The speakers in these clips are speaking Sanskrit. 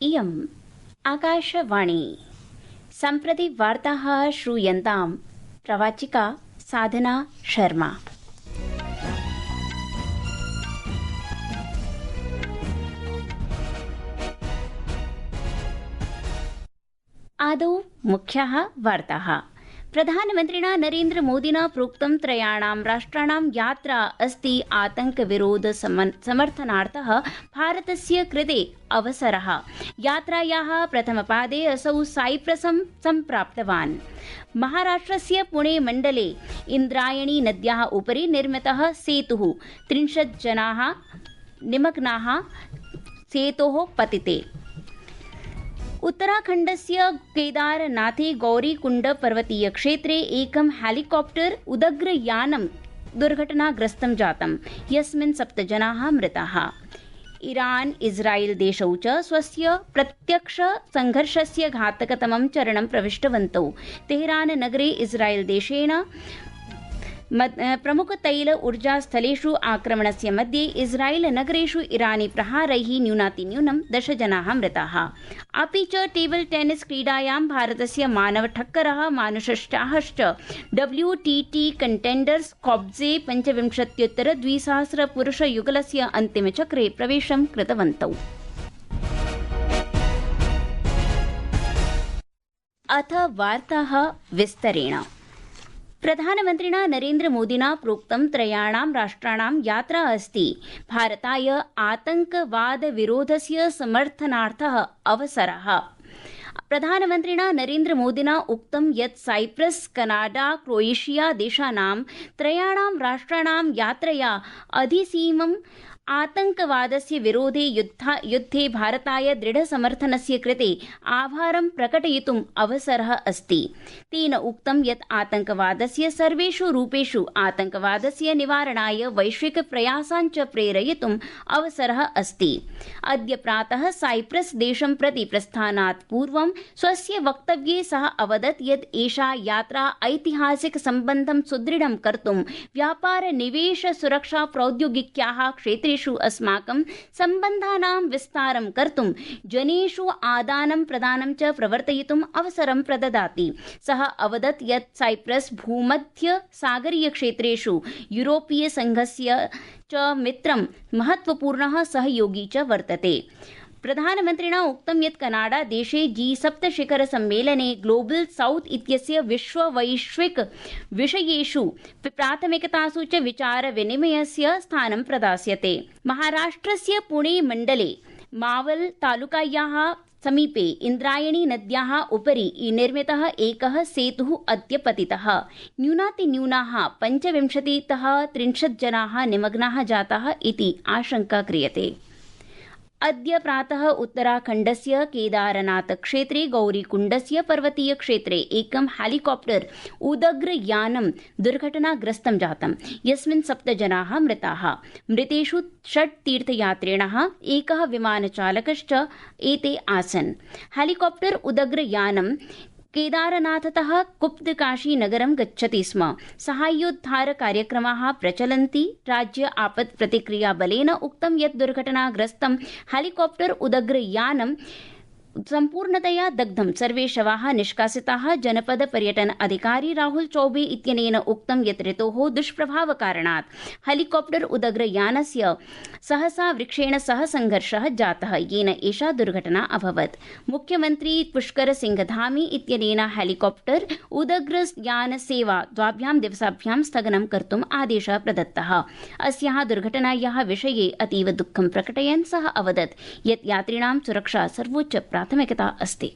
इयम् आकाशवाणी। सम्प्रति वार्ताः श्रूयन्ताम्। प्रवाचिका साधना शर्मा। आदौ मुख्याः वार्ताः। प्रधानमन्त्रिणा नरेन्द्र मोदिना प्रोक्तं त्रयाणां राष्ट्राणां यात्रा अस्ति आतंकविरोध समर्थनार्थः भारतस्य कृते अवसरः। यात्रायाः प्रथमपादे असौ साइप्रसं सम्प्राप्तवान्। महाराष्ट्रस्य पुणे मण्डले इन्द्रायणी नद्याः उपरि निर्मितः सेतुः 30 जनाः निमग्नाः सेतोः पतिते। उत्तराखण्डस्य केदारनाथे गौरीकुण्ड पर्वतीय क्षेत्रे एकं हेलिकॉप्टर उदग्रयानं दुर्घटनाग्रस्तं जातम्, यस्मिन् 7 जनाः मृताः। ईरान इस्राएल देशौ च स्वस्य प्रत्यक्ष संघर्षस्य घातकतमं चरणं प्रविष्टवन्तौ। तेहरान नगरे इस्राएल देशेन प्रमुख तैल ऊर्जास्थलेषु आक्रमणस्य मध्ये इस्राएल नगरेषु ईरानी प्रहारैः न्यूनातिन्यूनं 10 जनाः मृताः। अपि च टेबल टेनिस क्रीडायां भारतस्य मानव ठक्करः मानुषश्चाहश्च WTT कंटेंडर्स कॉब्जे 25,000 पुरुषयुगलस्य अन्तिमचक्रे प्रवेशं कृतवन्तौ। अथ वार्ताः विस्तरेण। प्रधानमन्त्रिणा नरेन्द्र मोदिना प्रोक्तं त्रयाणां राष्ट्राणां यात्रा अस्ति भारताय आतंकवाद विरोधस्य समर्थनार्थः अवसरः। प्रधानमन्त्रिणा नरेन्द्र मोदिना उक्तं यत् साइप्रस, कनाडा, क्रोएशिया देशानां त्रयाणां राष्ट्राणां यात्रया अधिसीमं आतंकवादस्य विरोधे युद्धे भारताय दृढसमर्थनस्य कृते आभारं प्रकटयितुम् अवसरः अस्ति। तेन उक्तं यत् आतंकवादस्य सर्वेषु रूपेषु आतंकवादस्य निवारणाय वैश्विक प्रयासान् च प्रेरयितुम् अवसरः अस्ति। अद्य प्रातः साइप्रस देशं प्रति प्रस्थानात् पूर्वं स्वस्य वक्तव्ये सः अवदत् यत् एषा यात्रा ऐतिहासिक सम्बन्धं सुदृढं कर्तुं व्यापार, निवेश, सुरक्षा, प्रौद्योगिक्याः क्षेत्रे अस्माकं सम्बन्धानां विस्तारं कर्तुं जनेषु आदानं प्रदानं च प्रवर्तयितुम् अवसरं प्रददाति। सः अवदत् यत् साइप्रस भूमध्य सागरीय क्षेत्रेषु यूरोपीय संघस्य च मित्रं महत्वपूर्णः सहयोगी च वर्तते। प्रधानमन्त्रिणा उक्तं यत् कनाडा देशे G7 शिखर सम्मेलने ग्लोबल साउथ इत्यस्य वैश्विक विषयेषु प्राथमिकतासु च विचार विनिमयस्य स्थानं प्रदास्यते। महाराष्ट्रस्य पुणे मण्डले मावल तालुकायाः समीपे इन्द्रायणी नद्याः उपरि निर्मितः एकः सेतुः अद्य पतितः। न्यूनातिन्यूनाः 25तः 30 जनाः निमग्नाः जाताः इति आशंका क्रियते। अद्य प्रातः उत्तराखण्डस्य केदारनाथ क्षेत्रे गौरीकुण्डस्य पर्वतीय क्षेत्रे एकं हेलिकॉप्टर उदग्रयानं दुर्घटनाग्रस्तं जातम्, यस्मिन् 7 जनाः मृताः। मृतेषु 6 तीर्थयात्रिणः, एकः विमानचालकश्च एते आसन्। हेलिकॉप्टर उदग्रयानं केदारनाथतः गुप्तकाशी नगरं गच्छति स्म। साहाय्योद्धार कार्यक्रमाः प्रचलन्ति। राज्य आपत् प्रतिक्रिया बलेन उक्तं यत् दुर्घटनाग्रस्तं हेलिकॉप्टर उदग्रयानं सम्पूर्णतया दग्धं। सर्वे शवाः निष्कासिताः। जनपद पर्यटन अधिकारी राहुल चौबे इत्यनेन उक्तं यत् ऋतोः दुष्प्रभावकारणात् हेलिकॉप्टर उदग्रयानस्य सहसा वृक्षेण सह संघर्षः जातः, येन एषा दुर्घटना अभवत्। मुख्यमन्त्री पुष्कर सिंह धामी इत्यनेन हेलिकॉप्टर उदग्रयान सेवा 2 दिवसाभ्यां स्थगनं कर्तुम् आदेशः प्रदत्तः। अस्याः दुर्घटनायाः विषये अतीव दुःखं प्रकटयन् सः अवदत् यत् यात्रिणां सुरक्षा सर्वोच्च प्राथमिकता अस्ति।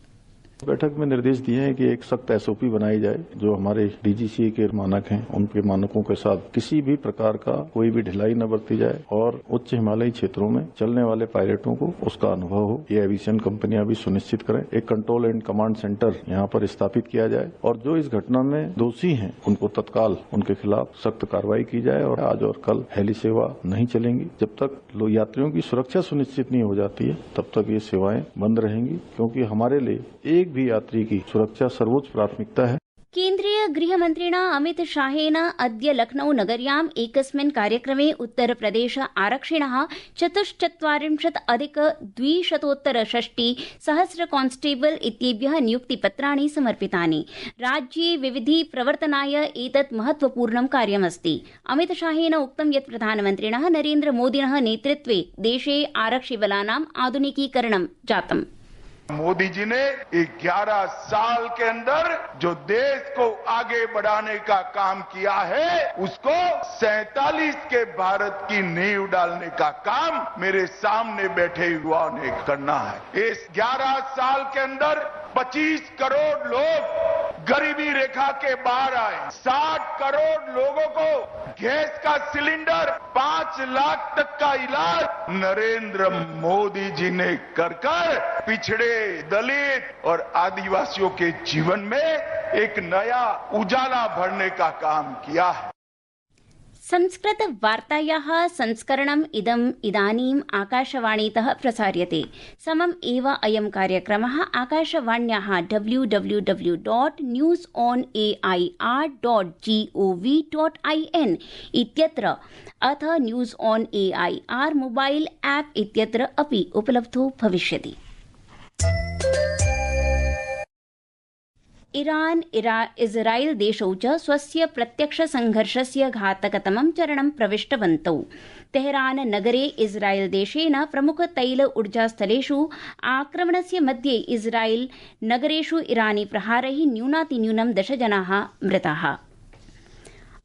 बैठक में निर्देश दिए हैं कि एक सख्त SOP बनाई जाए, जो हमारे DGCA के मानक हैं उनके मानकों के साथ किसी भी प्रकार का कोई भी ढिलाई न बरती जाए और उच्च हिमालयी क्षेत्रों में चलने वाले पायलटों को उसका अनुभव हो, ये एविएशन कंपनियां भी सुनिश्चित करें। एक कंट्रोल एंड कमांड सेंटर यहाँ पर स्थापित किया जाए और जो इस घटना में दोषी हैं उनको तत्काल उनके खिलाफ सख्त कार्रवाई की जाए। और आज और कल हेली सेवा नहीं चलेंगी। जब तक यात्रियों की सुरक्षा सुनिश्चित नहीं हो जाती है तब तक ये सेवाएं बंद रहेंगी, क्योंकि हमारे लिए एक भी यात्री की सुरक्षा सर्वोच्च प्राथमिकता है। केन्द्रीय गृहमन्त्रिणा अमित शाहेन अद्य लखनऊ नगर्याम् एकस्मिन् कार्यक्रमे उत्तरप्रदेश आरक्षिणः 44,260 कांस्टेबल इत्येभ्यः नियुक्तिपत्राणि समर्पितानि। राज्ये विविधि प्रवर्तनाय एतत् महत्वपूर्णं कार्यमस्ति। अमित शाहेन उक्तं यत् प्रधानमन्त्रिणः नरेन्द्र मोदिनः नेतृत्वे देशे आरक्षिबलानाम् आधुनिकीकरणं जातम्। मोदी जी ने 11 साल के अंदर जो देश को आगे बढ़ाने का काम किया है, उसको 47 के भारत की नींव डालने का काम मेरे सामने बैठे युवाओं ने करना है। इस 11 साल के अंदर 25 करोड़ लोग गरीबी रेखा के बाहर आए, 60 करोड़ लोगों को गैस का सिलेंडर, 5 लाख तक का इलाज नरेंद्र मोदी जी ने कर पिछड़े, दलित और आदिवासियों के जीवन में एक नया उजाला भरने का काम किया है। संस्कृत वार्तायाः संस्करणम् इदानीम् आकाशवाणीतः प्रसार्यते। समम् एव अयं कार्यक्रमः आकाशवाण्याः www.newsonair.gov.in इत्यत्र अथ news on AIR mobile app इत्यत्र अपि उपलब्धो भविष्यति। ईरान इस्राइल देशौ च स्वस्य प्रत्यक्ष संघर्षस्य घातकतमं चरणं प्रविष्टवन्तौ। तेहरान नगरे इस्राइल देशेन प्रमुख तैल ऊर्जास्थलेषु आक्रमणस्य मध्ये इस्राइल नगरेषु ईरानी प्रहारैः न्यूनातिन्यूनं 10 जनाः मृताः।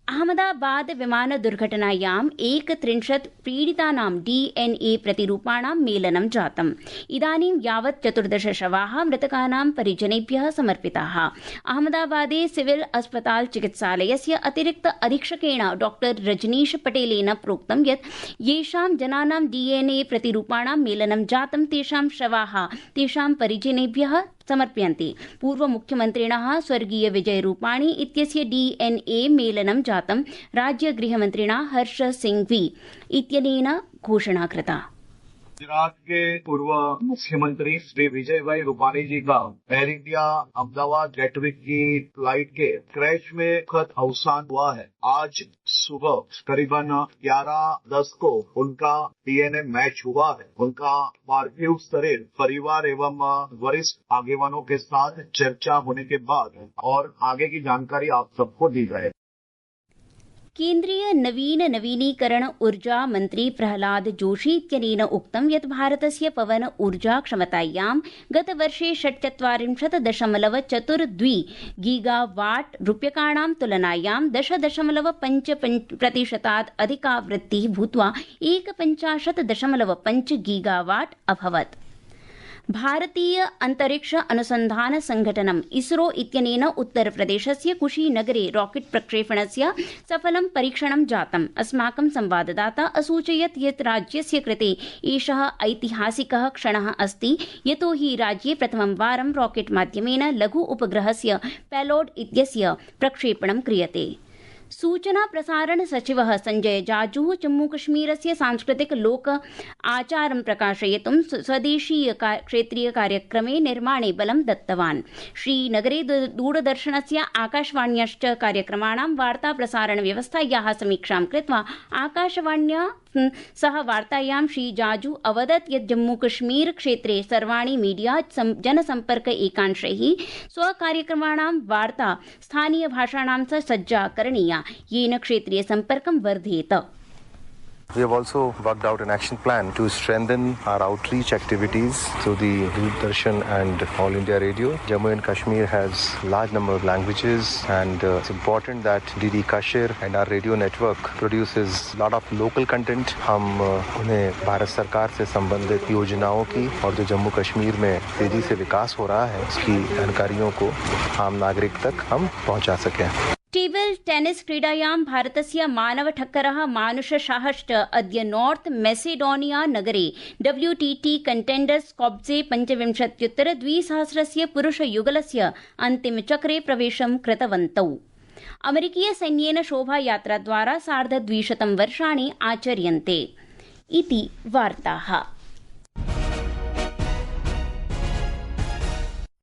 अहमदाबाद विमान दुर्घटनायां 31 पीडितानां DNA प्रतिरूपाणां मेलनं जातम्। इदानीं यावत् 14 शवाः मृतकानां परिजनेभ्यः समर्पिताः। अहमदाबादे सिविल अस्पताल चिकित्सालयस्य अतिरिक्त अधीक्षकेण डॉक्टर रजनीश पटेलेन प्रोक्तं यत् येषां जनानां DNA प्रतिरूपाणां मेलनं जातं तेषां शवाः तेषां परिजनेभ्यः समर्प्यन्ते। पूर्व मुख्यमन्त्रिणः स्वर्गीय विजय रूपाणी इत्यस्य DNA मेलनं जातं राज्य गृहमन्त्रिणा हर्ष सिंघवी इत्यनेन घोषणा कृता। गुजरात के पूर्व मुख्यमंत्री श्री विजय भाई रूपाणी जी का एयर इंडिया अहमदाबाद गेटवे की फ्लाइट के क्रैश में दुखद अवसान हुआ है। आज सुबह करीबन 11:10 को उनका DNA मैच हुआ है। उनका पार्थिव शरीर परिवार एवं वरिष्ठ आगेवानों के साथ चर्चा होने के बाद और आगे की जानकारी आप सबको दी जाए। केन्द्रीय नवीकरण ऊर्जा मन्त्री प्रहलाद जोशी इत्यनेन उक्तं यत् भारतस्य पवन ऊर्जा क्षमतायां गतवर्षे 46.42 गीगावाट रूप्यकाणां तुलनायां 10.5% अधिका वृद्धिः भूत्वा 51.5 गीगावाट अभवत्। भारतीय अंतरिक्ष अनुसंधान संघटनम् इसरो इत्यनेन उत्तरप्रदेशस्य कुशीनगरे रॉकेट प्रक्षेपणस्य सफलं परीक्षणं जातम्। अस्माकं संवाददाता असूचयत् यत् राज्यस्य कृते एषः ऐतिहासिकः क्षणः अस्ति, यतोहि राज्ये प्रथमं वारं रॉकेट माध्यमेन लघु उपग्रहस्य पेलोड इत्यस्य प्रक्षेपणं क्रियते। सूचना प्रसारण सचिवः संजय जाजू जम्मूकश्मीरस्य सांस्कृतिक लोक आचारं प्रकाशयितुं स्वदेशीय क्षेत्रीय कार्यक्रमे निर्माणे बलं दत्तवान्। श्रीनगरे दूरदर्शनस्य आकाशवाण्याश्च कार्यक्रमाणां वार्ता प्रसारण व्यवस्थायाः समीक्षां कृत्वा आकाशवाण्या सह वार्तायां श्री जाजू अवदत् यत् जम्मूकश्मीर क्षेत्रे सर्वाणि मीडिया जनसम्पर्क एकांशैः स्वकार्यक्रमाणां वार्ता स्थानीय भाषाणां च सज्जा करणीया, येन क्षेत्रीय सम्पर्कं वर्धेत। We have also worked out an action plan to strengthen our outreach activities through the Doordarshan and All India Radio. Jammu and Kashmir has large number of languages and it's important that DD Kashmir and our radio network produces a lot of local content. हम उन्हें भारत सरकार से संबंधित योजनाओं की और जो जम्मू कश्मीर में तेजी से विकास हो रहा है उसकी जानकारियों को आम नागरिक तक हम पहुंचा सकें। टेबल टेनिस क्रीडायां भारतस्य मानव ठक्करः मानुष शाहश्च अद्य नॉर्थ मेसेडोनिया नगरे WTT कंटेंडर्स कॉप्जे 25-2000 पुरुषयुगलस्य अन्तिमचक्रे प्रवेशं कृतवन्तौ। अमेरिकीय सैन्येन शोभायात्राद्वारा 250 वर्षाणि आचर्यन्ते इति वार्ताः।